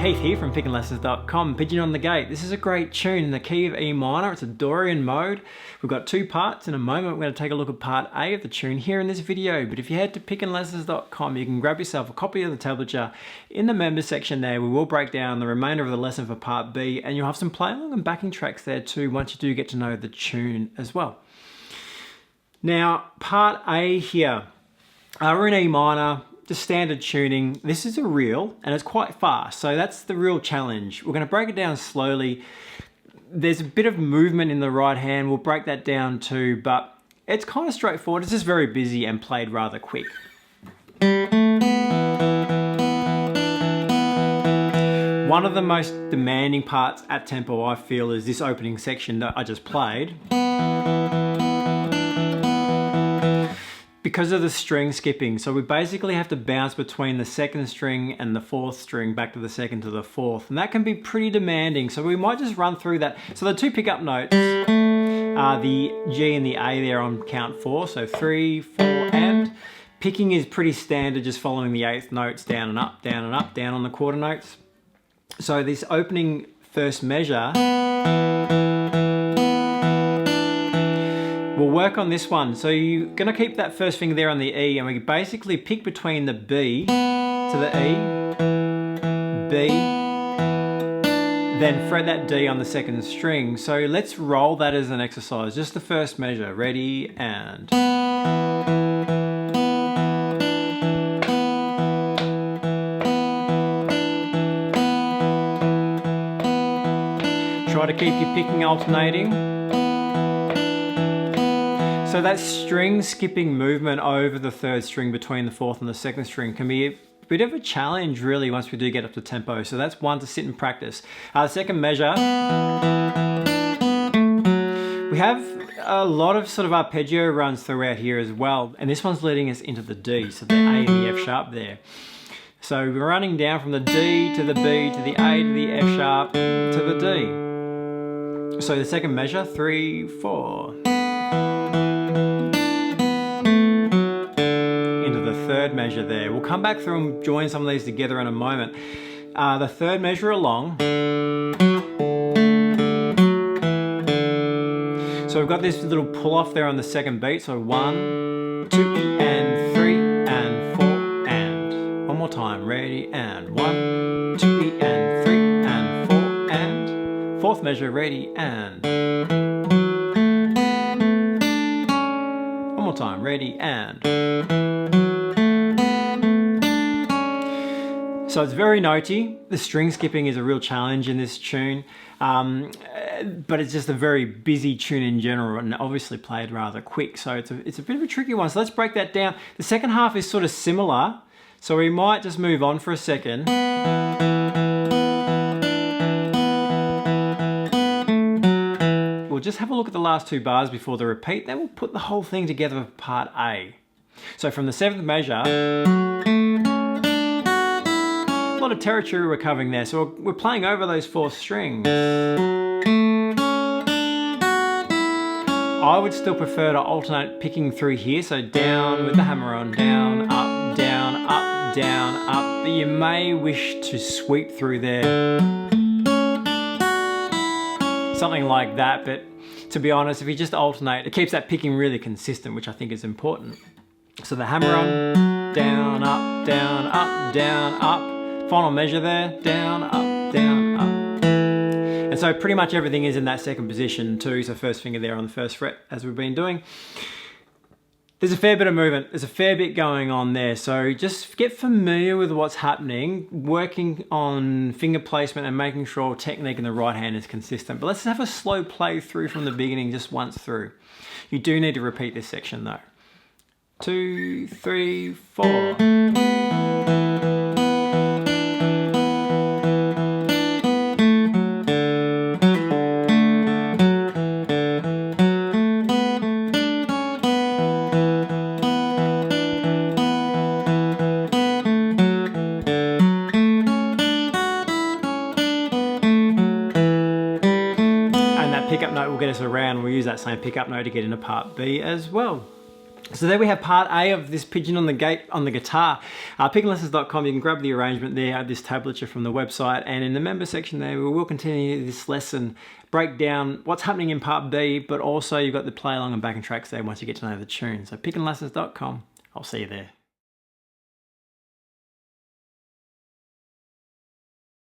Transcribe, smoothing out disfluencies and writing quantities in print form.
Heath here from PigeonLessons.com. Pigeon on the Gate. This is a great tune in the key of E minor. It's a Dorian mode. We've got two parts. In a moment, we're going to take a look at part A of the tune here in this video. But if you head to PigeonLessons.com, you can grab yourself a copy of the tablature. In the members section there, we will break down the remainder of the lesson for part B, and you'll have some play along and backing tracks there too once you do get to know the tune as well. Now, part A here. We're in E minor. Just standard tuning. This is a reel and it's quite fast, so that's the real challenge. We're going to break it down slowly. There's a bit of movement in the right hand, we'll break that down too, but it's kind of straightforward. It's just very busy and played rather quick. One of the most demanding parts at tempo, I feel, is this opening section that I just played. Because of the string skipping. So we basically have to bounce between the second string and the fourth string back to the second to the fourth. And that can be pretty demanding. So we might just run through that. So the two pickup notes are the G and the A there on count 4. So 3, 4, and. Picking is pretty standard, just following the eighth notes down and up, down and up, down on the quarter notes. So this opening first measure, we'll work on this one. So you're going to keep that first finger there on the E, and we basically pick between the B to the E, B, then fret that D on the second string. So let's roll that as an exercise. Just the first measure. Ready, and. Try to keep your picking alternating. So that string skipping movement over the third string between the fourth and the second string can be a bit of a challenge really once we do get up to tempo. So that's one to sit and practice. The second measure, we have a lot of sort of arpeggio runs throughout here as well. And this one's leading us into the D, so the A and the F sharp there. So we're running down from the D to the B to the A to the F sharp to the D. So the second measure, 3, 4. Third measure there. We'll come back through and join some of these together in a moment. The third measure along. So we've got this little pull off there on the second beat. So 1, 2, and 3, and 4, and. One more time. Ready, and 1, 2, and 3, and 4, and. Fourth measure, ready, and. One more time. Ready, and. So it's very notey. The string skipping is a real challenge in this tune, but it's just a very busy tune in general and obviously played rather quick. So it's a bit of a tricky one. So let's break that down. The second half is sort of similar. So we might just move on for a second. We'll just have a look at the last two bars before the repeat. Then we'll put the whole thing together for part A. So from the seventh measure, a lot of territory we're covering there, so we're playing over those four strings. I would still prefer to alternate picking through here, so down with the hammer on, down, up, down, up, down, up, but you may wish to sweep through there. Something like that, but to be honest, if you just alternate, it keeps that picking really consistent, which I think is important. So the hammer on, down, up, down, up, down, up. Final measure there, down, up, down, up. And so pretty much everything is in that second position too, so first finger there on the first fret as we've been doing. There's a fair bit of movement, there's a fair bit going on there, so just get familiar with what's happening, working on finger placement and making sure technique in the right hand is consistent. But let's have a slow play through from the beginning just once through. You do need to repeat this section though. 2, 3, 4. Pickup note will get us around. We'll use that same pickup note to get into part B as well. So there we have part A of this Pigeon on the Gate on the guitar. Pickinglessons.com, you can grab the arrangement there, this tablature from the website, and in the member section there, we will continue this lesson, break down what's happening in part B, but also you've got the play along and backing tracks there once you get to know the tune. So pickinglessons.com, I'll see you there.